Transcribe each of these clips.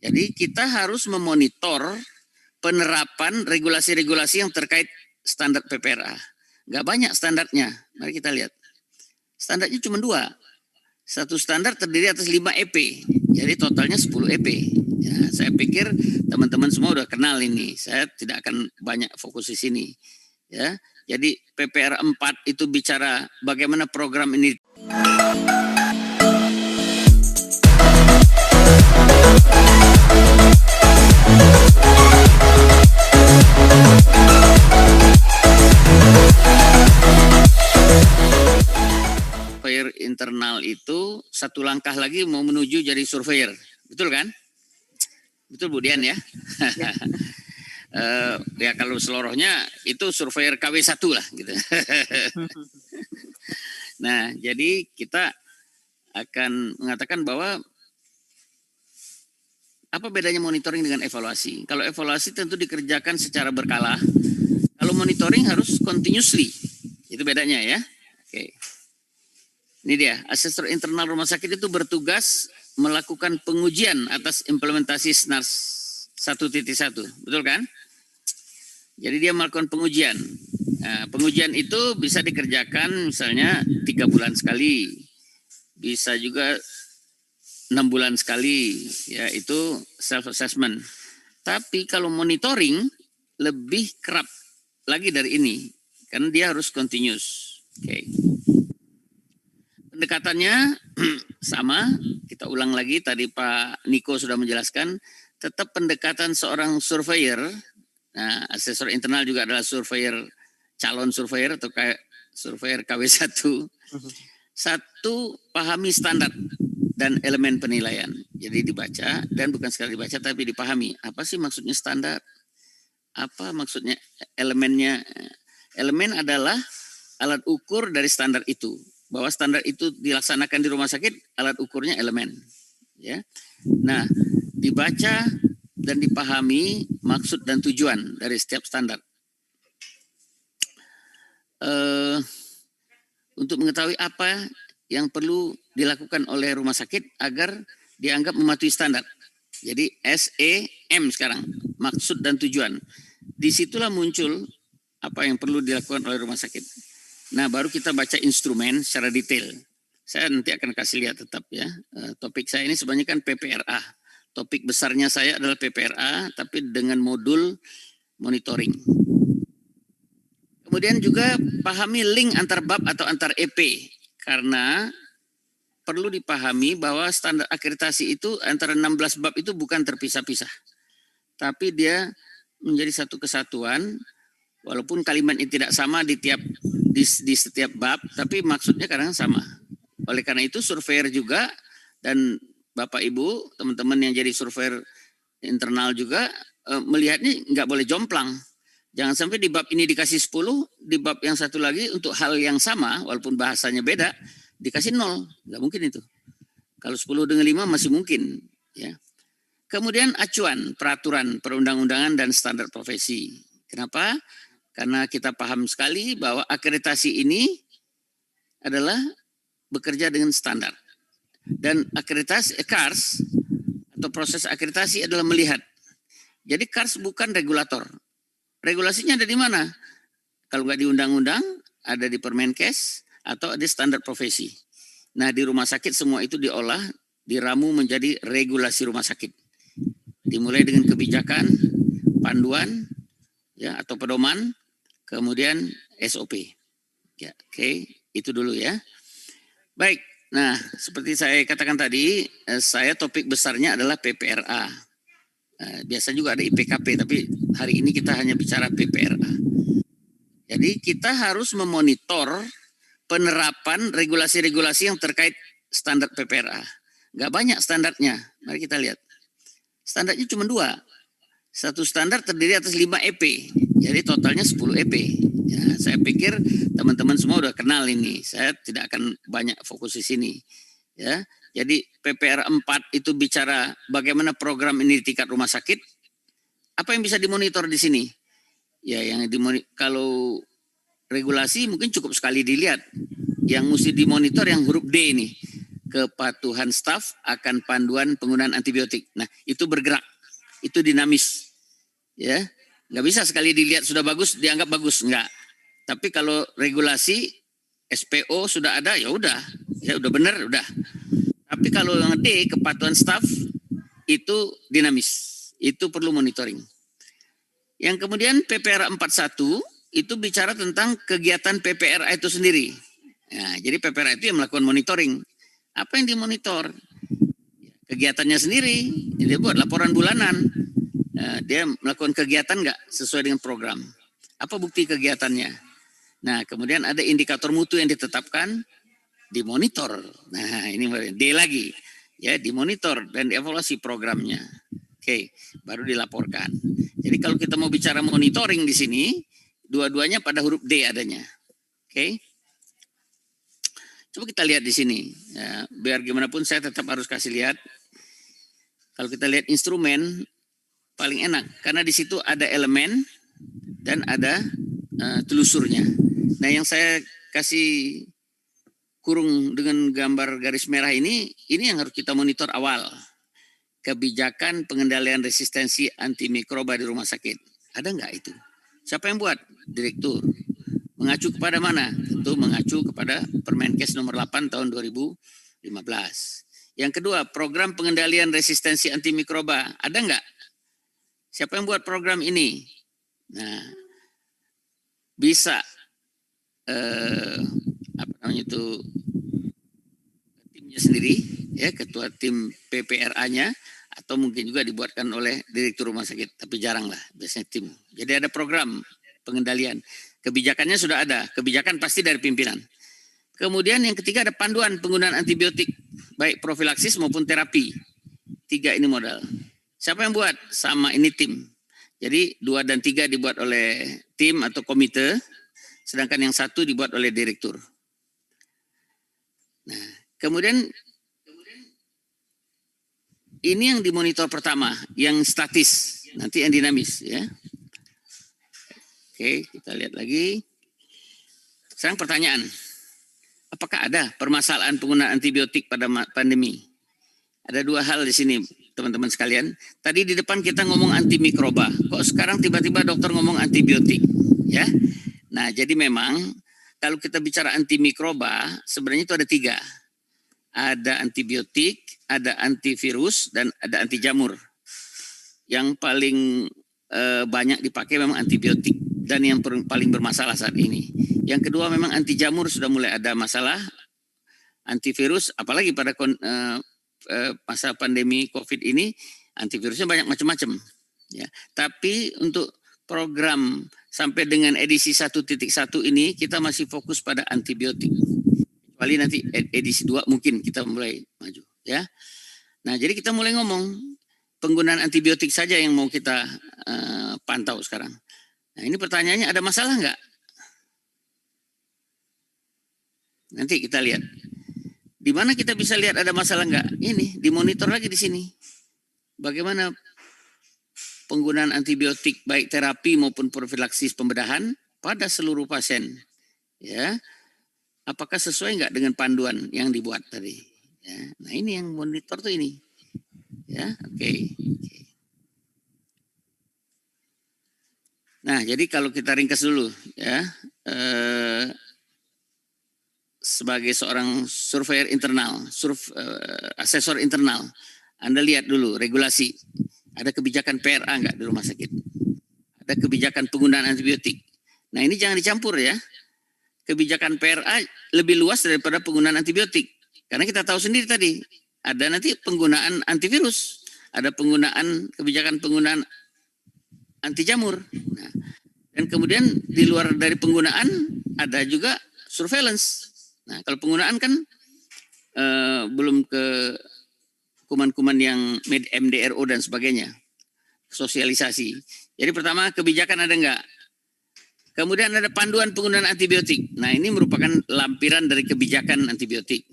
Jadi kita harus memonitor penerapan regulasi-regulasi yang terkait standar PPRA. Nggak banyak standarnya. Mari kita lihat. Standarnya cuma 2. Satu standar terdiri atas 5 EP. Jadi totalnya 10 EP. Ya, saya pikir teman-teman semua udah kenal ini. Saya tidak akan banyak fokus di sini. Ya, jadi PPR 4 itu bicara bagaimana program ini. Surveyor internal itu satu langkah lagi mau menuju jadi surveyor, betul kan? Betul Bu Dian ya? Ya kalau seluruhnya itu surveyor KW1 lah gitu. Nah, jadi kita akan mengatakan bahwa apa bedanya monitoring dengan evaluasi? Kalau evaluasi tentu dikerjakan secara berkala. Kalau monitoring harus continuously. Itu bedanya ya. Oke. Ini dia, asesor internal rumah sakit itu bertugas melakukan pengujian atas implementasi SNARS 1.1. Betul kan? Jadi dia melakukan pengujian. Nah, pengujian itu bisa dikerjakan misalnya 3 bulan sekali. Bisa juga 6 bulan sekali. Ya, itu self-assessment. Tapi kalau monitoring lebih kerap lagi dari ini. Karena dia harus continuous. Oke. Pendekatannya sama, kita ulang lagi, tadi Pak Niko sudah menjelaskan, tetap pendekatan seorang surveyor, nah asesor internal juga adalah surveyor, calon surveyor atau surveyor KW1, satu, pahami standar dan elemen penilaian. Jadi dibaca, dan bukan sekali dibaca tapi dipahami, apa sih maksudnya standar, apa maksudnya elemennya. Elemen adalah alat ukur dari standar itu. Bahwa standar itu dilaksanakan di rumah sakit, alat ukurnya elemen. Ya, nah dibaca dan dipahami maksud dan tujuan dari setiap standar. Untuk mengetahui apa yang perlu dilakukan oleh rumah sakit agar dianggap mematuhi standar. Jadi SEM sekarang, maksud dan tujuan. Disitulah muncul apa yang perlu dilakukan oleh rumah sakit. Nah, baru kita baca instrumen secara detail. Saya nanti akan kasih lihat tetap ya. Topik saya ini sebenarnya kan PPRA. Topik besarnya saya adalah PPRA, tapi dengan modul monitoring. Kemudian juga pahami link antar bab atau antar EP. Karena perlu dipahami bahwa standar akreditasi itu antara 16 bab itu bukan terpisah-pisah. Tapi dia menjadi satu kesatuan, walaupun kalimatnya tidak sama di setiap bab, tapi maksudnya kadang sama. Oleh karena itu surveyor juga, dan Bapak Ibu, teman-teman yang jadi surveyor internal juga, melihatnya nggak boleh jomplang. Jangan sampai di bab ini dikasih 10, di bab yang satu lagi untuk hal yang sama, walaupun bahasanya beda, dikasih 0. Nggak mungkin itu. Kalau 10 dengan 5 masih mungkin. Ya. Kemudian acuan, peraturan, perundang-undangan, dan standar profesi. Kenapa? Karena kita paham sekali bahwa akreditasi ini adalah bekerja dengan standar. Dan akreditasi KARS atau proses akreditasi adalah melihat. Jadi KARS bukan regulator. Regulasinya ada di mana? Kalau nggak di undang-undang, ada di Permenkes atau di standar profesi. Nah, di rumah sakit semua itu diolah, diramu menjadi regulasi rumah sakit. Dimulai dengan kebijakan, panduan, ya atau pedoman, kemudian SOP. Ya, oke, itu dulu ya. Baik, nah seperti saya katakan tadi, saya topik besarnya adalah PPRA. Biasa juga ada IPKP, tapi hari ini kita hanya bicara PPRA. Jadi kita harus memonitor penerapan regulasi-regulasi yang terkait standar PPRA. Nggak banyak standarnya, mari kita lihat. Standarnya cuma 2. Satu standar terdiri atas 5 EP. Jadi totalnya 10 EP. Ya, saya pikir teman-teman semua udah kenal ini. Saya tidak akan banyak fokus di sini. Ya, jadi PPR 4 itu bicara bagaimana program ini di tingkat rumah sakit. Apa yang bisa dimonitor di sini? Ya, yang kalau regulasi mungkin cukup sekali dilihat. Yang mesti dimonitor yang huruf D ini. kepatuhan staf akan panduan penggunaan antibiotik. Nah, itu bergerak, itu dinamis, ya. Nggak bisa sekali dilihat sudah bagus dianggap bagus, enggak. Tapi kalau regulasi SPO sudah ada, ya udah benar, udah. Tapi kalau yang D, kepatuhan staf, itu dinamis, itu perlu monitoring. Yang kemudian PPRA 41 itu bicara tentang kegiatan PPRA itu sendiri. Nah, jadi PPRA itu yang melakukan monitoring. Apa yang dimonitor? Kegiatannya sendiri. Dia buat laporan bulanan. Nah, dia melakukan kegiatan nggak sesuai dengan program? Apa bukti kegiatannya? Nah, kemudian ada indikator mutu yang ditetapkan, dimonitor. Nah, ini D lagi. Ya, dimonitor dan dievaluasi programnya. Oke, baru dilaporkan. Jadi kalau kita mau bicara monitoring di sini, dua-duanya pada huruf D adanya. Oke. Coba kita lihat di sini. Ya, biar gimana pun saya tetap harus kasih lihat. Kalau kita lihat instrumen, paling enak. Karena di situ ada elemen dan ada telusurnya. Nah, yang saya kasih kurung dengan gambar garis merah ini yang harus kita monitor awal. Kebijakan pengendalian resistensi antimikroba di rumah sakit. Ada nggak itu? Siapa yang buat? Direktur. Mengacu kepada mana? Tentu mengacu kepada Permenkes nomor 8 tahun 2015. Yang kedua, program pengendalian resistensi antimikroba. Ada nggak? Siapa yang buat program ini? Nah, bisa timnya sendiri, ya, ketua tim PPRA-nya, atau mungkin juga dibuatkan oleh direktur rumah sakit, tapi jarang lah, biasanya tim. Jadi ada program pengendalian. Kebijakannya sudah ada, kebijakan pasti dari pimpinan. Kemudian yang ketiga ada panduan penggunaan antibiotik, baik profilaksis maupun terapi. 3 ini modal. Siapa yang buat? Sama, ini tim. Jadi 2 dan 3 dibuat oleh tim atau komite, sedangkan yang 1 dibuat oleh direktur. Nah, kemudian ini yang dimonitor pertama, yang statis, nanti yang dinamis, ya. Oke, kita lihat lagi. Sekarang pertanyaan, apakah ada permasalahan penggunaan antibiotik pada pandemi? Ada 2 hal di sini, teman-teman sekalian. Tadi di depan kita ngomong antimikroba, kok sekarang tiba-tiba dokter ngomong antibiotik, ya? Nah, jadi memang kalau kita bicara antimikroba, sebenarnya itu ada 3. Ada antibiotik, ada antivirus, dan ada anti jamur. Yang paling banyak dipakai memang antibiotik, dan yang paling bermasalah saat ini. Yang kedua memang anti jamur sudah mulai ada masalah. Antivirus, apalagi pada masa pandemi COVID ini, antivirusnya banyak macam-macam. Ya. Tapi untuk program sampai dengan edisi 1.1 ini kita masih fokus pada antibiotik. Kecuali nanti edisi 2 mungkin kita mulai maju. Ya. Nah, jadi kita mulai ngomong penggunaan antibiotik saja yang mau kita pantau sekarang. Nah, ini pertanyaannya, ada masalah nggak? Nanti kita lihat. Di mana kita bisa lihat ada masalah nggak? Ini dimonitor lagi di sini. Bagaimana penggunaan antibiotik baik terapi maupun profilaksis pembedahan pada seluruh pasien. Ya, apakah sesuai nggak dengan panduan yang dibuat tadi? Ya, nah ini yang monitor tuh ini. Ya, oke. Nah, jadi kalau kita ringkas dulu, ya, sebagai seorang surveyor internal, asesor internal, Anda lihat dulu regulasi. Ada kebijakan PRA enggak di rumah sakit? Ada kebijakan penggunaan antibiotik. Nah, ini jangan dicampur, ya. Kebijakan PRA lebih luas daripada penggunaan antibiotik. Karena kita tahu sendiri tadi, ada nanti penggunaan antivirus, ada kebijakan penggunaan anti jamur. Nah, dan kemudian di luar dari penggunaan ada juga surveillance. Nah, kalau penggunaan kan belum ke kuman-kuman yang MDRO dan sebagainya, sosialisasi. Jadi pertama, kebijakan ada enggak? Kemudian ada panduan penggunaan antibiotik. Nah, ini merupakan lampiran dari kebijakan antibiotik.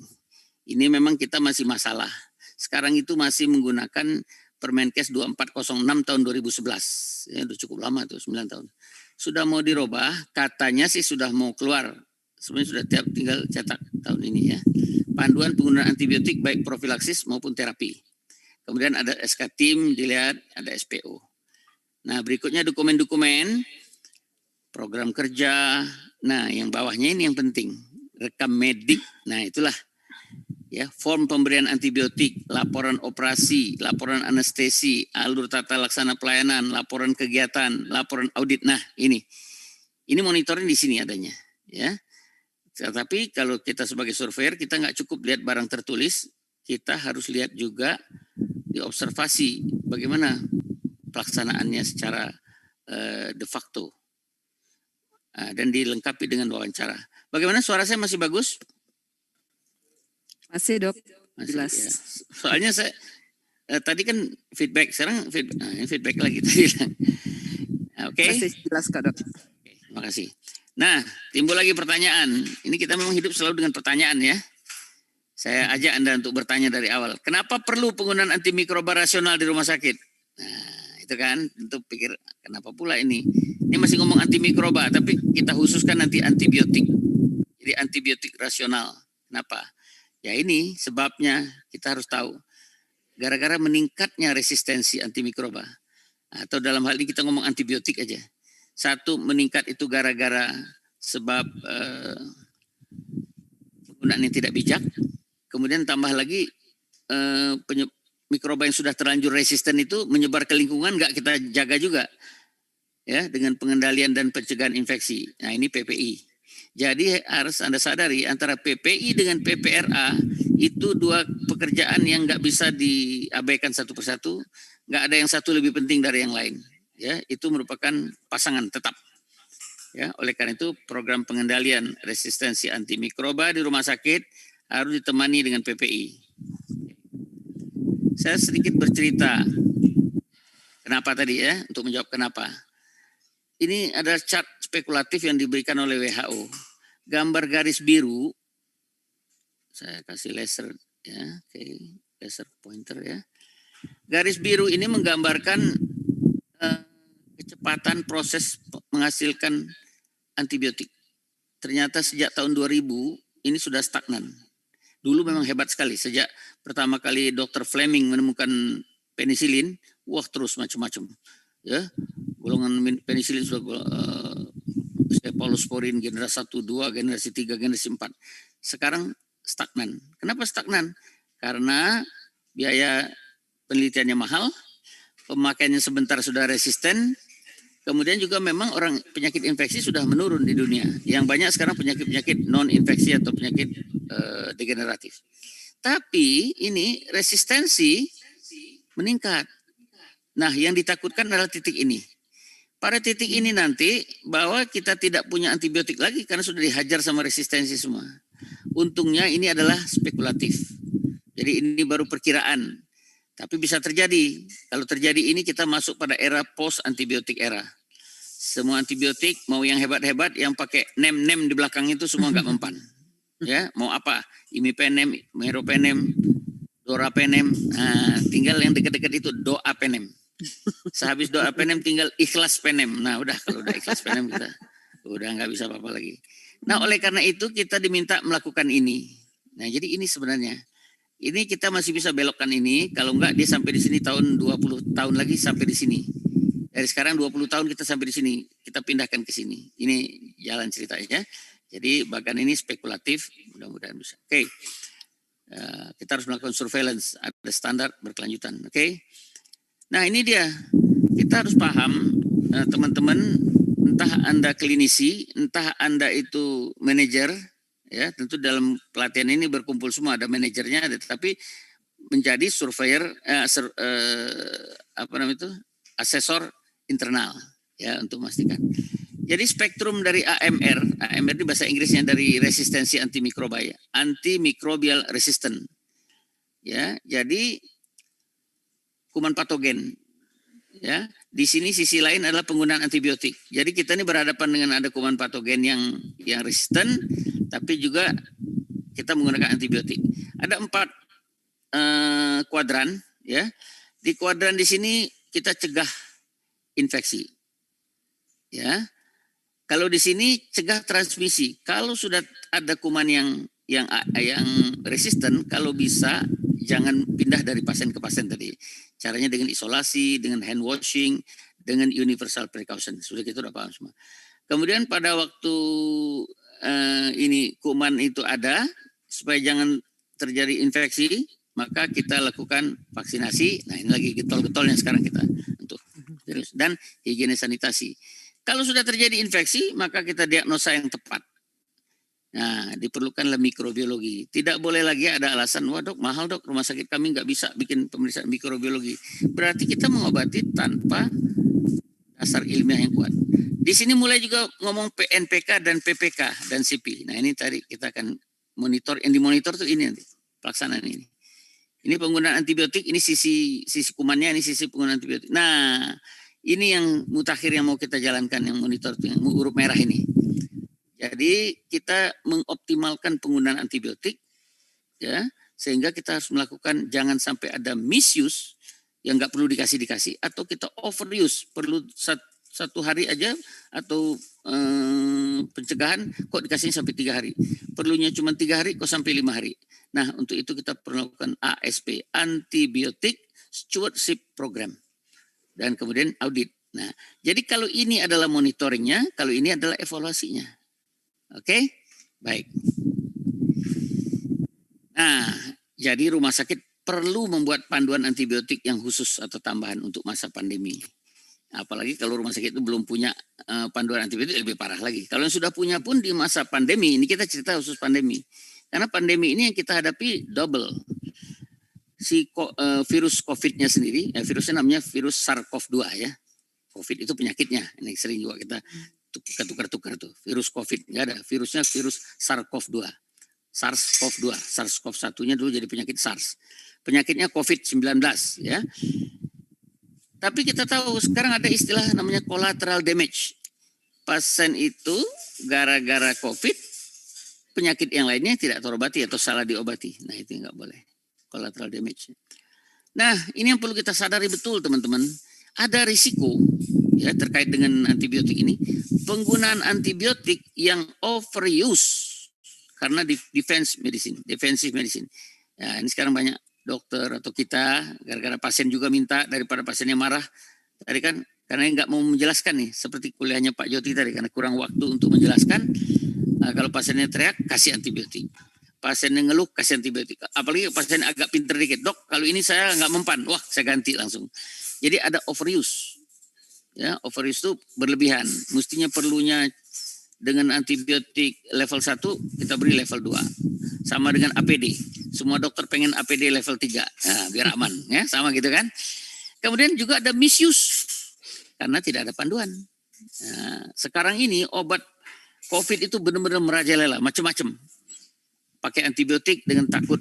Ini memang kita masih masalah. Sekarang itu masih menggunakan Permenkes 2406 tahun 2011. Ya, udah cukup lama tuh, 9 tahun. Sudah mau dirubah, katanya sih sudah mau keluar. Sebenarnya sudah tinggal cetak tahun ini, ya. panduan penggunaan antibiotik baik profilaksis maupun terapi. Kemudian ada SK tim, dilihat ada SPO. Nah, berikutnya dokumen-dokumen, program kerja. Nah, yang bawahnya ini yang penting, rekam medik. Nah, itulah ya, form pemberian antibiotik, laporan operasi, laporan anestesi, alur tata laksana pelayanan, laporan kegiatan, laporan audit. Nah, ini monitoring di sini adanya, ya. Tetapi kalau kita sebagai surveyor, kita nggak cukup lihat barang tertulis, kita harus lihat juga diobservasi bagaimana pelaksanaannya secara de facto, dan dilengkapi dengan wawancara. Bagaimana, suara saya masih bagus? Masih, Dok. Masih, jelas. ya. Soalnya saya tadi kan feedback, sekarang feedback lagi tadi. Oke. Masih jelas Kak, Dok. Oke, terima kasih. Nah, timbul lagi pertanyaan. Ini kita memang hidup selalu dengan pertanyaan ya. Saya ajak Anda untuk bertanya dari awal. Kenapa perlu penggunaan antimikroba rasional di rumah sakit? Nah, itu kan untuk pikir kenapa pula ini. Ini masih ngomong antimikroba, tapi kita khususkan nanti antibiotik. Jadi antibiotik rasional. Kenapa? Ya ini sebabnya kita harus tahu. Gara-gara meningkatnya resistensi antimikroba. Atau dalam hal ini kita ngomong antibiotik aja. Satu, meningkat itu gara-gara sebab penggunaan yang tidak bijak. Kemudian tambah lagi mikroba yang sudah terlanjur resisten itu menyebar ke lingkungan, nggak kita jaga juga, ya, dengan pengendalian dan pencegahan infeksi. Nah, ini PPI. Jadi harus Anda sadari antara PPI dengan PPRA itu dua pekerjaan yang nggak bisa diabaikan satu persatu. Nggak ada yang satu lebih penting dari yang lain. Ya, itu merupakan pasangan tetap. Ya, oleh karena itu program pengendalian resistensi antimikroba di rumah sakit harus ditemani dengan PPI. Saya sedikit bercerita kenapa tadi ya, untuk menjawab kenapa. Ini adalah chart spekulatif yang diberikan oleh WHO. Gambar garis biru, saya kasih laser ya, oke, laser pointer ya. Garis biru ini menggambarkan kecepatan proses menghasilkan antibiotik. Ternyata sejak tahun 2000 ini sudah stagnan. Dulu memang hebat sekali, sejak pertama kali Dr. Fleming menemukan penisilin, wah terus macam-macam. Ya, golongan penisilin sudah cephalosporin generasi 1, 2, generasi 3, generasi 4. Sekarang stagnan. Kenapa stagnan? Karena biaya penelitiannya mahal, pemakaiannya sebentar sudah resisten, kemudian juga memang orang penyakit infeksi sudah menurun di dunia. Yang banyak sekarang penyakit-penyakit non-infeksi atau penyakit degeneratif. Tapi ini resistensi meningkat. Nah, yang ditakutkan adalah titik ini. Pada titik ini nanti bahwa kita tidak punya antibiotik lagi karena sudah dihajar sama resistensi semua. Untungnya ini adalah spekulatif. Jadi ini baru perkiraan. Tapi bisa terjadi. Kalau terjadi ini kita masuk pada era post antibiotik era. Semua antibiotik mau yang hebat-hebat yang pakai nem-nem di belakang itu semua nggak mempan. Ya, mau apa? Imipenem, meropenem, dorapenem. Nah, tinggal yang dekat-dekat itu doapenem. Sehabis doapenem tinggal ikhlas penem. Nah, udah kalau udah ikhlas penem kita udah nggak bisa apa-apa lagi. Nah, oleh karena itu kita diminta melakukan ini. Nah, jadi ini sebenarnya ini kita masih bisa belokkan ini, kalau enggak dia sampai di sini tahun 20 tahun lagi sampai di sini. Dari sekarang 20 tahun kita sampai di sini, kita pindahkan ke sini. Ini jalan ceritanya. Jadi bahkan ini spekulatif, mudah-mudahan bisa. Oke. Kita harus melakukan surveillance, ada standar berkelanjutan. Oke. Nah, ini dia. Kita harus paham, teman-teman, entah Anda klinisi, entah Anda itu manajer, ya, tentu dalam pelatihan ini berkumpul semua, ada manajernya, ada, tapi menjadi surveyor, asesor internal, ya, untuk memastikan. Jadi spektrum dari AMR di bahasa Inggrisnya dari resistensi antimikroba, ya, antimicrobial resistant, ya, jadi kuman patogen, ya. Di sini sisi lain adalah penggunaan antibiotik. Jadi kita ini berhadapan dengan ada kuman patogen yang resisten, tapi juga kita menggunakan antibiotik. Ada 4 kuadran, ya. Di kuadran di sini kita cegah infeksi, ya. Kalau di sini cegah transmisi. Kalau sudah ada kuman yang yang resisten kalau bisa jangan pindah dari pasien ke pasien tadi. Caranya dengan isolasi, dengan hand washing, dengan universal precaution. Sudah kita udah paham semua. Kemudian pada waktu ini kuman itu ada, supaya jangan terjadi infeksi, maka kita lakukan vaksinasi. Nah ini lagi getol-getolnya sekarang kita untuk virus dan higienis sanitasi. Kalau sudah terjadi infeksi, maka kita diagnosa yang tepat. Nah, diperlukanlah mikrobiologi. Tidak boleh lagi ada alasan, wah dok, mahal dok, rumah sakit kami nggak bisa bikin pemeriksaan mikrobiologi. Berarti kita mengobati tanpa dasar ilmiah yang kuat. Di sini mulai juga ngomong PNPK dan PPK dan CP. Nah ini tadi kita akan monitor, yang dimonitor tuh ini nanti, pelaksanaan ini. Ini penggunaan antibiotik, ini sisi kumannya, ini sisi penggunaan antibiotik. Nah, ini yang mutakhir yang mau kita jalankan, yang monitor, yang huruf merah ini. Jadi kita mengoptimalkan penggunaan antibiotik, ya, sehingga kita harus melakukan jangan sampai ada misuse yang nggak perlu dikasih atau kita overuse, perlu satu hari aja atau pencegahan kok dikasih sampai 3 hari, perlunya cuma 3 hari kok sampai 5 hari. Nah untuk itu kita perlu melakukan ASP, Antibiotic Stewardship Program, dan kemudian audit. Nah jadi kalau ini adalah monitoringnya, kalau ini adalah evaluasinya. Oke, baik. Nah, jadi rumah sakit perlu membuat panduan antibiotik yang khusus atau tambahan untuk masa pandemi. Apalagi kalau rumah sakit itu belum punya panduan antibiotik, lebih parah lagi. Kalau yang sudah punya pun di masa pandemi, ini kita cerita khusus pandemi. Karena pandemi ini yang kita hadapi double. Si virus COVID-nya sendiri, virusnya namanya virus SARS-CoV-2 ya. COVID itu penyakitnya, ini sering juga kita tukar-tukar tuh. Virus COVID, nggak ada. Virusnya virus SARS-CoV-2. SARS-CoV-2, SARS-CoV-1-nya dulu jadi penyakit SARS. Penyakitnya COVID-19 ya. Tapi kita tahu sekarang ada istilah namanya collateral damage. Pasien itu gara-gara COVID, penyakit yang lainnya tidak terobati atau salah diobati. Nah itu nggak boleh, collateral damage. Nah ini yang perlu kita sadari betul teman-teman. Ada risiko ya terkait dengan antibiotik ini. Penggunaan antibiotik yang overuse karena defensive medicine. Ya, ini sekarang banyak dokter atau kita gara-gara pasien juga minta daripada pasiennya marah. Tadi kan karena nggak mau menjelaskan nih, seperti kuliahnya Pak Joti tadi karena kurang waktu untuk menjelaskan. Nah, kalau pasiennya teriak kasih antibiotik. Pasiennya ngeluh kasih antibiotik. Apalagi pasien agak pinter dikit, dok kalau ini saya nggak mempan, wah saya ganti langsung. Jadi ada overuse. Ya, overuse itu berlebihan. Mestinya perlunya dengan antibiotik level 1 kita beri level 2. Sama dengan APD. Semua dokter pengen APD level 3. Nah, biar aman ya, sama gitu kan. Kemudian juga ada misuse karena tidak ada panduan. Nah, sekarang ini obat COVID itu benar-benar merajalela, macam-macam. Pakai antibiotik dengan takut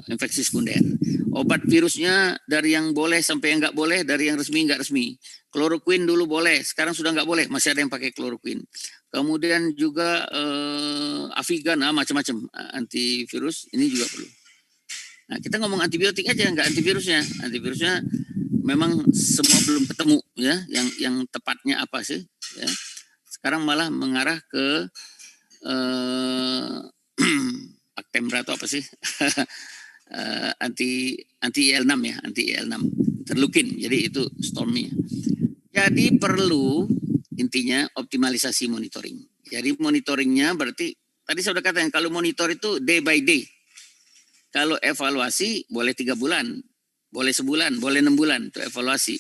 infeksi sekunder. Obat virusnya dari yang boleh sampai yang nggak boleh, dari yang resmi nggak resmi. Kloroquine dulu boleh, sekarang sudah nggak boleh, masih ada yang pakai kloroquine. Kemudian juga Avigan, macam-macam antivirus ini juga perlu. Nah kita ngomong antibiotik aja, nggak antivirusnya. Antivirusnya memang semua belum ketemu ya, yang tepatnya apa sih? Ya. Sekarang malah mengarah ke Actemra atau apa sih? anti IL6 ya, anti IL6 terlukin. Jadi itu stormnya. Jadi perlu intinya optimalisasi monitoring. Jadi monitoringnya berarti tadi saya sudah katakan kalau monitor itu day by day. Kalau evaluasi boleh 3 bulan, boleh sebulan, boleh 6 bulan itu evaluasi.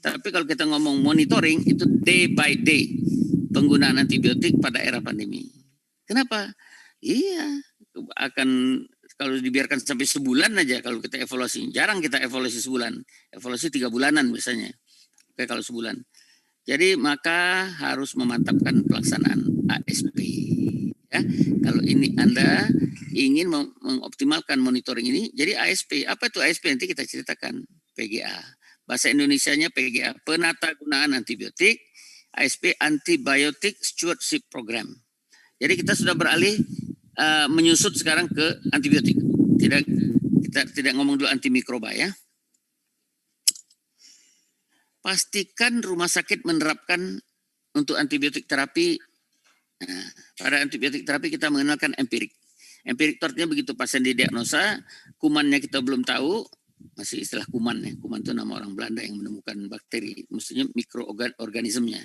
Tapi kalau kita ngomong monitoring itu day by day penggunaan antibiotik pada era pandemi. Kenapa? Iya, akan kalau dibiarkan sampai sebulan aja kalau kita evaluasi. Jarang kita evaluasi sebulan. Evaluasi 3 bulanan biasanya. Oke kalau sebulan. Jadi maka harus memantapkan pelaksanaan ASP. Ya, kalau ini Anda ingin mengoptimalkan monitoring ini, jadi ASP. Apa itu ASP? Nanti kita ceritakan. PGA. Bahasa Indonesianya PGA, penata gunaan antibiotik. ASP, Antibiotic Stewardship Program. Jadi kita sudah beralih menyusut sekarang ke antibiotik. Kita tidak ngomong dulu antimikroba ya. Pastikan rumah sakit menerapkan untuk antibiotik terapi. Nah, pada antibiotik terapi kita mengenalkan empirik. Empiriktornya begitu pasien didiagnosa, kumannya kita belum tahu, masih istilah kuman ya. Kuman itu nama orang Belanda yang menemukan bakteri, maksudnya mikroorganismenya.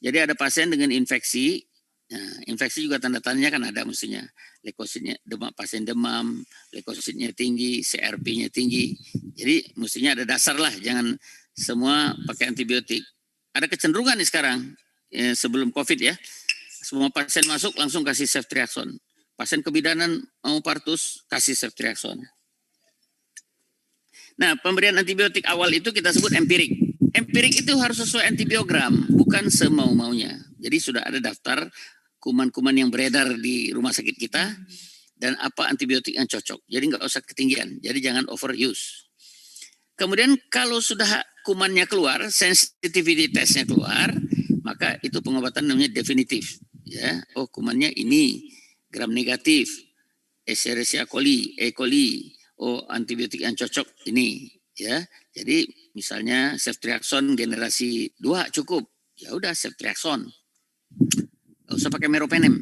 Jadi ada pasien dengan infeksi. Nah, infeksi juga tanda tanya kan ada mestinya. Leukositnya demam, pasien demam, leukositnya tinggi, CRP-nya tinggi. Jadi mestinya ada dasar lah, jangan semua pakai antibiotik. Ada kecenderungan nih sekarang sebelum COVID ya, semua pasien masuk langsung kasih ceftriaxone. Pasien kebidanan mau partus kasih ceftriaxone. Nah, pemberian antibiotik awal itu kita sebut empirik. Empirik itu harus sesuai antibiogram, bukan semau-maunya. Jadi sudah ada daftar kuman-kuman yang beredar di rumah sakit kita dan apa antibiotik yang cocok. Jadi nggak usah ketinggian. Jadi jangan overuse. Kemudian kalau sudah kumannya keluar, sensitivity testnya keluar, maka itu pengobatan namanya definitif. Ya, oh kumannya ini gram negatif, Escherichia coli, E. coli, oh antibiotik yang cocok ini. Ya, jadi misalnya ceftriaxone generasi 2 cukup, ya udah ceftriaxone. Gak usah pakai meropenem.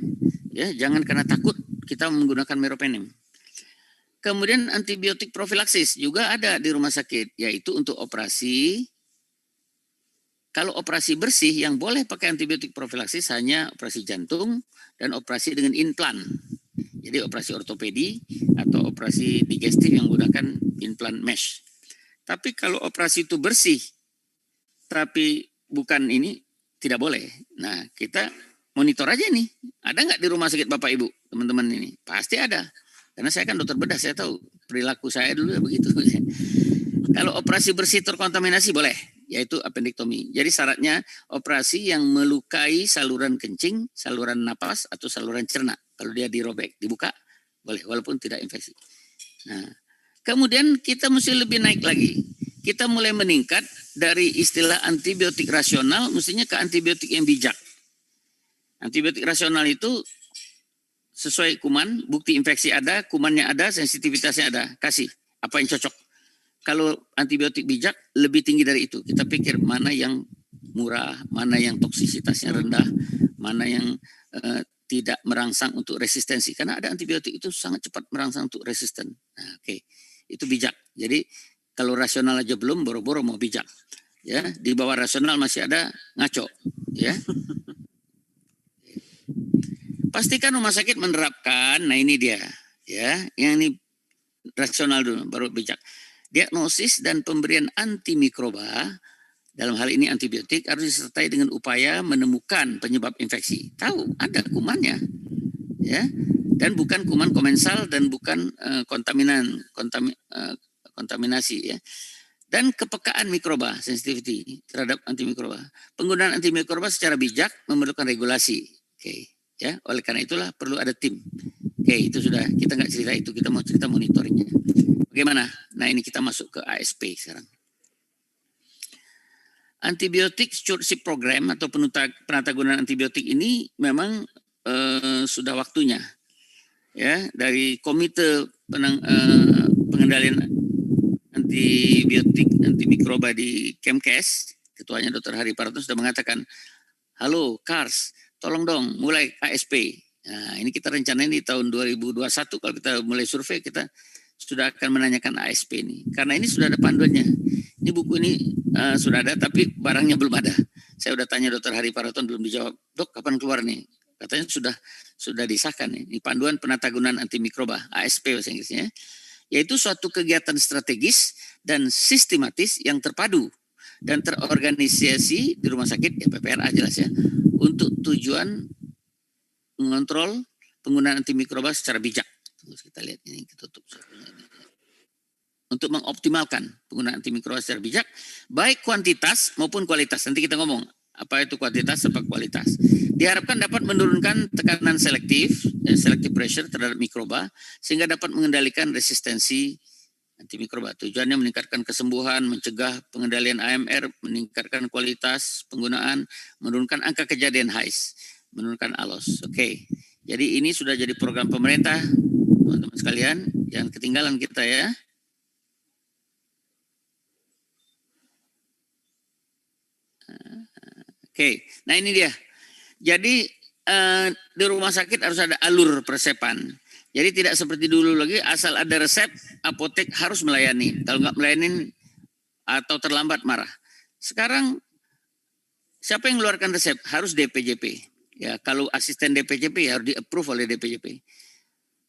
Ya, jangan karena takut kita menggunakan meropenem. Kemudian antibiotik profilaksis juga ada di rumah sakit, yaitu untuk operasi. Kalau operasi bersih yang boleh pakai antibiotik profilaksis hanya operasi jantung dan operasi dengan implan. Jadi operasi ortopedi atau operasi digestif yang menggunakan implan mesh. Tapi kalau operasi itu bersih, tapi bukan ini, tidak boleh. Nah, kita monitor aja nih. Ada nggak di rumah sakit Bapak Ibu, teman-teman ini? Pasti ada. Karena saya kan dokter bedah, saya tahu perilaku saya dulu ya begitu. Kalau operasi bersih terkontaminasi boleh, yaitu appendektomi. Jadi syaratnya operasi yang melukai saluran kencing, saluran napas, atau saluran cerna. Kalau dia dirobek, dibuka, boleh, walaupun tidak infeksi. Nah, kemudian kita mesti lebih naik lagi. Kita mulai meningkat dari istilah antibiotik rasional, mestinya ke antibiotik yang bijak. Antibiotik rasional itu sesuai kuman, bukti infeksi ada, kumannya ada, sensitivitasnya ada, kasih apa yang cocok. Kalau antibiotik bijak lebih tinggi dari itu. Kita pikir mana yang murah, mana yang toksisitasnya rendah, mana yang tidak merangsang untuk resistensi. Karena ada antibiotik itu sangat cepat merangsang untuk resisten. Nah, oke. Itu bijak. Jadi kalau rasional aja belum, boro-boro mau bijak. Ya, di bawah rasional masih ada ngaco. Ya. Pastikan rumah sakit menerapkan, nah ini dia. Ya, yang ini rasional dulu, baru bijak. Diagnosis dan pemberian antimikroba, dalam hal ini antibiotik, harus disertai dengan upaya menemukan penyebab infeksi. Tahu, ada kumannya. Ya, dan bukan kuman komensal dan bukan kontaminasi. Ya. Dan kepekaan mikroba, sensitivity terhadap antimikroba. Penggunaan antimikroba secara bijak memerlukan regulasi. Oke. Ya, oleh karena itulah perlu ada tim. Oke, itu sudah, kita nggak cerita itu, kita mau cerita monitoringnya. Bagaimana? Nah ini kita masuk ke ASP sekarang. Antibiotik stewardship program atau penatagunaan antibiotik ini memang sudah waktunya. Ya, dari Komite Pengendalian Antibiotik Antimikroba di Kemkes, ketuanya Dr. Hari Parato sudah mengatakan, halo Kars, tolong dong mulai ASP. Nah, ini kita rencanain di tahun 2021 kalau kita mulai survei kita sudah akan menanyakan ASP ini. Karena ini sudah ada panduannya. Ini buku ini sudah ada tapi barangnya belum ada. Saya sudah tanya Dr. Hari Paraton belum dijawab. Dok, kapan keluar nih? Katanya sudah disahkan nih. Ini panduan penatagunaan antimikroba, ASP bahasa Inggrisnya. Yaitu suatu kegiatan strategis dan sistematis yang terpadu dan terorganisasi di rumah sakit, ya PPRA jelas ya, untuk tujuan mengontrol penggunaan antimikroba secara bijak. Terus kita lihat ini ketutup. Untuk mengoptimalkan penggunaan antimikroba secara bijak, baik kuantitas maupun kualitas. Nanti kita ngomong apa itu kuantitas apa kualitas. Diharapkan dapat menurunkan tekanan selektif pressure terhadap mikroba sehingga dapat mengendalikan resistensi antimikroba. Tujuannya meningkatkan kesembuhan, mencegah pengendalian AMR, meningkatkan kualitas penggunaan, menurunkan angka kejadian HAIS, menurunkan ALOS. Oke. Jadi ini sudah jadi program pemerintah, teman-teman sekalian, jangan ketinggalan kita ya. Oke, nah ini dia. Jadi di rumah sakit harus ada alur persepan. Jadi tidak seperti dulu lagi, asal ada resep, apotek harus melayani. Kalau nggak melayani atau terlambat marah. Sekarang siapa yang mengeluarkan resep? Harus DPJP. Ya, kalau asisten DPJP ya harus di-approve oleh DPJP.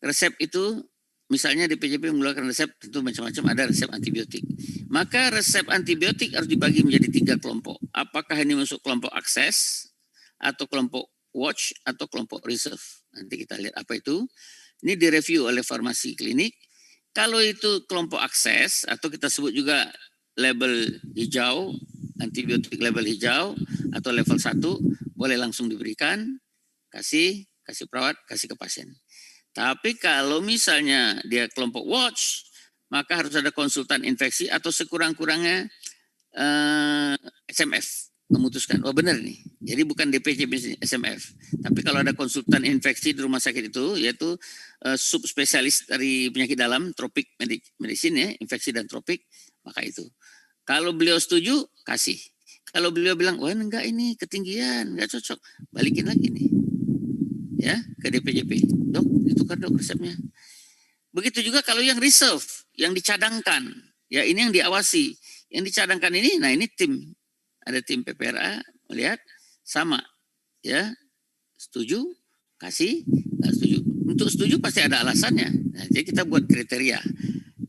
Resep itu misalnya DPJP mengeluarkan resep, tentu macam-macam, ada resep antibiotik. Maka resep antibiotik harus dibagi menjadi 3 kelompok. Apakah ini masuk kelompok akses, atau kelompok watch, atau kelompok reserve. Nanti kita lihat apa itu. Ini direview oleh farmasi klinik. Kalau itu kelompok akses, atau kita sebut juga label hijau, antibiotik label hijau, atau level 1, boleh langsung diberikan, kasih perawat, kasih ke pasien. Tapi kalau misalnya dia kelompok watch, maka harus ada konsultan infeksi atau sekurang-kurangnya SMF memutuskan, oh benar nih, jadi bukan DPJP SMF. Tapi kalau ada konsultan infeksi di rumah sakit itu, yaitu subspesialis dari penyakit dalam, tropik medicine ya, infeksi dan tropik, maka itu. Kalau beliau setuju, kasih. Kalau beliau bilang, wah enggak ini ketinggian, enggak cocok, balikin lagi nih, ya ke DPJP. Dok, ditukar dok resepnya. Begitu juga kalau yang reserve, yang dicadangkan, ya ini yang diawasi. Yang dicadangkan ini, nah ini tim. Ada tim PPRA melihat sama, ya setuju, kasih, nggak setuju. Untuk setuju pasti ada alasannya. Nah, jadi kita buat kriteria.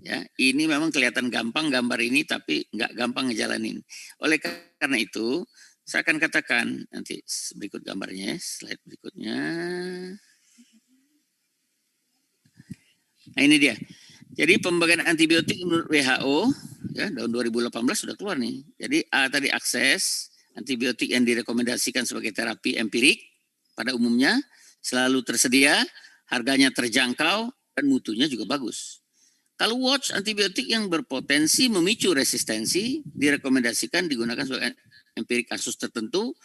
Ya, ini memang kelihatan gampang gambar ini, tapi nggak gampang ngejalanin. Oleh karena itu, saya akan katakan nanti berikut gambarnya, slide berikutnya. Nah ini dia. Jadi pembagian antibiotik menurut WHO ya tahun 2018 sudah keluar nih. Jadi A tadi akses, antibiotik yang direkomendasikan sebagai terapi empirik pada umumnya selalu tersedia, harganya terjangkau dan mutunya juga bagus. Kalau watch, antibiotik yang berpotensi memicu resistensi direkomendasikan digunakan sebagai empirik kasus tertentu,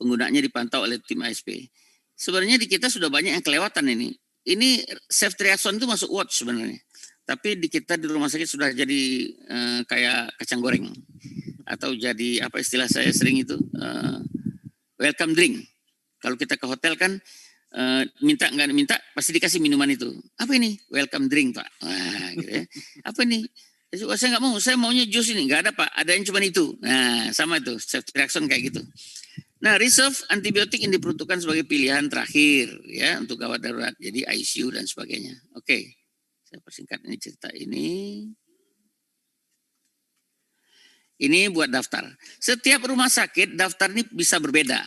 penggunaannya dipantau oleh tim ASP. Sebenarnya di kita sudah banyak yang kelewatan ini. Ini ceftriaxone itu masuk watch sebenarnya. Tapi di kita di rumah sakit sudah jadi kayak kacang goreng. Atau jadi apa istilah saya sering itu, welcome drink. Kalau kita ke hotel kan, minta nggak minta pasti dikasih minuman itu. Apa ini? Welcome drink Pak. Wah, gitu ya. Apa ini? Saya nggak mau, saya maunya jus ini. Nggak ada Pak, ada yang cuma itu. Nah sama itu, ceftriaxone kayak gitu. Nah, reserve antibiotik yang diperuntukkan sebagai pilihan terakhir ya untuk gawat darurat, jadi ICU dan sebagainya. Oke, saya persingkat ini cerita ini. Ini buat daftar. Setiap rumah sakit daftar ini bisa berbeda.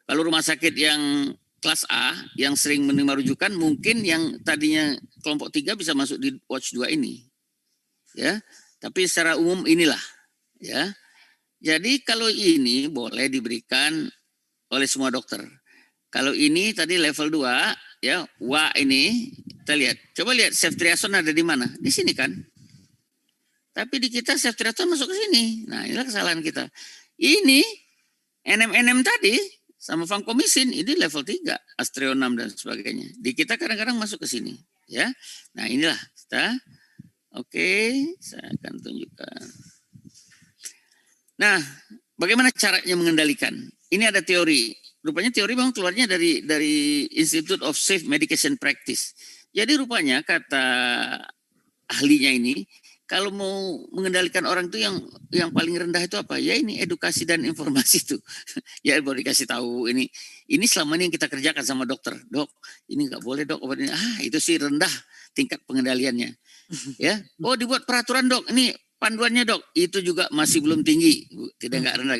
Kalau rumah sakit yang kelas A yang sering menerima rujukan, mungkin yang tadinya kelompok 3 bisa masuk di watch 2 ini. Ya, tapi secara umum inilah ya. Jadi kalau ini boleh diberikan oleh semua dokter. Kalau ini tadi level 2 ya, WA ini kita lihat. Coba lihat ceftriaxone ada di mana? Di sini kan. Tapi di kita ceftriaxone masuk ke sini. Nah, inilah kesalahan kita. Ini NM tadi sama vancomycin ini level 3, Astreonam dan sebagainya. Di kita kadang-kadang masuk ke sini, ya. Nah, inilah kita. Oke, saya akan tunjukkan. Nah, bagaimana caranya mengendalikan? Ini ada teori. Rupanya teori memang keluarnya dari Institute of Safe Medication Practice. Jadi rupanya kata ahlinya ini, kalau mau mengendalikan orang itu yang paling rendah itu apa? Ya ini edukasi dan informasi itu. Ya baru dikasih tahu ini selama ini yang kita kerjakan sama dokter. Dok, ini nggak boleh dok obat ini. Itu sih rendah tingkat pengendaliannya. Ya, oh dibuat peraturan dok. Ini panduannya dok, itu juga masih belum tinggi, tidak nggak rendah.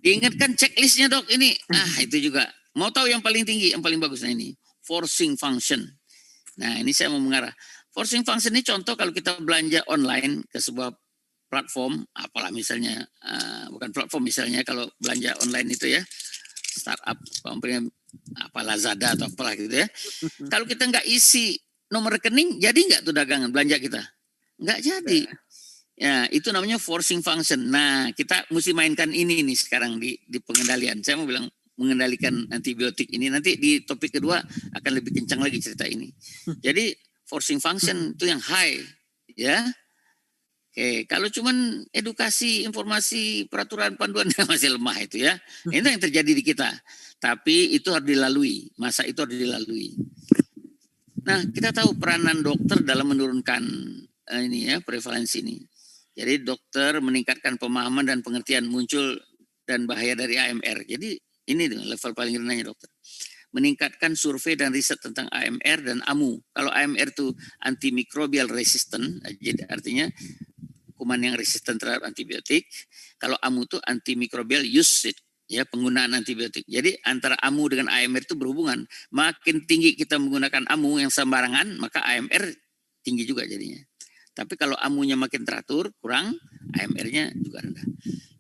Diingatkan checklistnya dok ini, itu juga. Mau tahu yang paling tinggi, yang paling bagus, nah ini forcing function. Nah ini saya mau mengarah. Forcing function ini contoh kalau kita belanja online ke sebuah platform, apalah misalnya, bukan platform misalnya kalau belanja online itu ya, startup, apa Lazada atau apalah gitu ya. Kalau kita nggak isi nomor rekening, jadi nggak tuh dagangan belanja kita? Nggak jadi. Ya, itu namanya forcing function. Nah, kita mesti mainkan ini nih sekarang di pengendalian. Saya mau bilang mengendalikan antibiotik ini. Nanti di topik kedua akan lebih kencang lagi cerita ini. Jadi forcing function itu yang high, ya. Oke, kalau cuman edukasi, informasi, peraturan, panduan masih lemah itu ya. Itu yang terjadi di kita. Tapi itu harus dilalui, masa itu harus dilalui. Nah, kita tahu peranan dokter dalam menurunkan ini ya prevalensi ini. Jadi dokter meningkatkan pemahaman dan pengertian muncul dan bahaya dari AMR. Jadi ini level paling rendahnya dokter. Meningkatkan survei dan riset tentang AMR dan AMU. Kalau AMR itu antimicrobial resistant, jadi artinya kuman yang resisten terhadap antibiotik. Kalau AMU itu antimicrobial usage, ya penggunaan antibiotik. Jadi antara AMU dengan AMR itu berhubungan. Makin tinggi kita menggunakan AMU yang sembarangan, maka AMR tinggi juga jadinya. Tapi kalau AMU-nya makin teratur, kurang, AMR-nya juga rendah.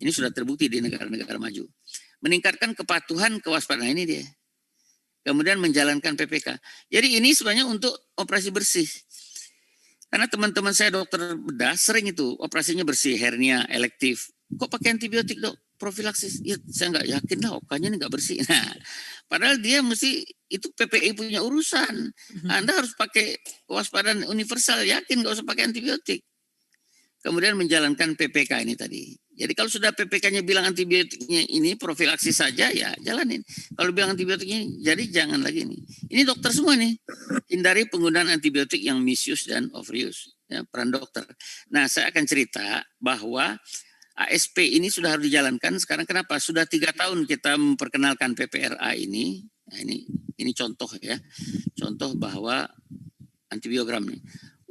Ini sudah terbukti di negara-negara maju. Meningkatkan kepatuhan kewaspadaan, ini dia. Kemudian menjalankan PPK. Jadi ini sebenarnya untuk operasi bersih. Karena teman-teman saya dokter bedah sering itu operasinya bersih, hernia, elektif. Kok pakai antibiotik dok? Profilaksis? Ya saya nggak yakin lah, okanya ini nggak bersih. Nah, padahal dia mesti itu PPI punya urusan. Anda harus pakai kewaspadaan universal, yakin nggak usah pakai antibiotik. Kemudian menjalankan PPK ini tadi. Jadi kalau sudah PPK-nya bilang antibiotiknya ini profilaksis saja, ya jalanin. Kalau bilang antibiotiknya, jadi jangan lagi nih. Ini dokter semua nih. Hindari penggunaan antibiotik yang misuse dan overuse. Ya, peran dokter. Nah, saya akan cerita bahwa ASP ini sudah harus dijalankan. Sekarang kenapa? Sudah 3 tahun kita memperkenalkan PPRA ini. Nah, ini contoh ya. Contoh bahwa antibiogram nih.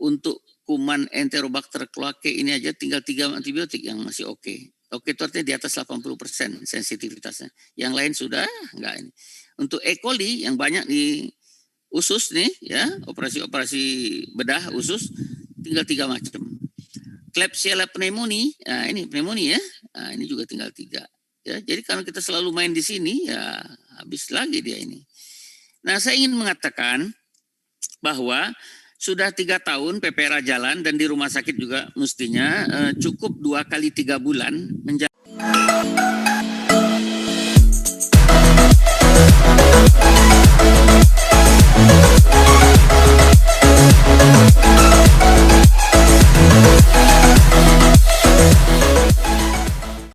Untuk kuman Enterobacter cloacae ini aja tinggal 3 antibiotik yang masih oke. Oke itu artinya di atas 80% sensitivitasnya. Yang lain sudah enggak ini. Untuk E. coli yang banyak di usus nih ya, operasi-operasi bedah usus tinggal 3 macam. Klebsiella pneumoniae, nah ini pneumonia ya. Nah, ini juga tinggal 3. Ya, jadi kalau kita selalu main di sini ya habis lagi dia ini. Nah, saya ingin mengatakan bahwa sudah 3 tahun PPRA jalan dan di rumah sakit juga mestinya cukup 2 kali 3 bulan menjalankan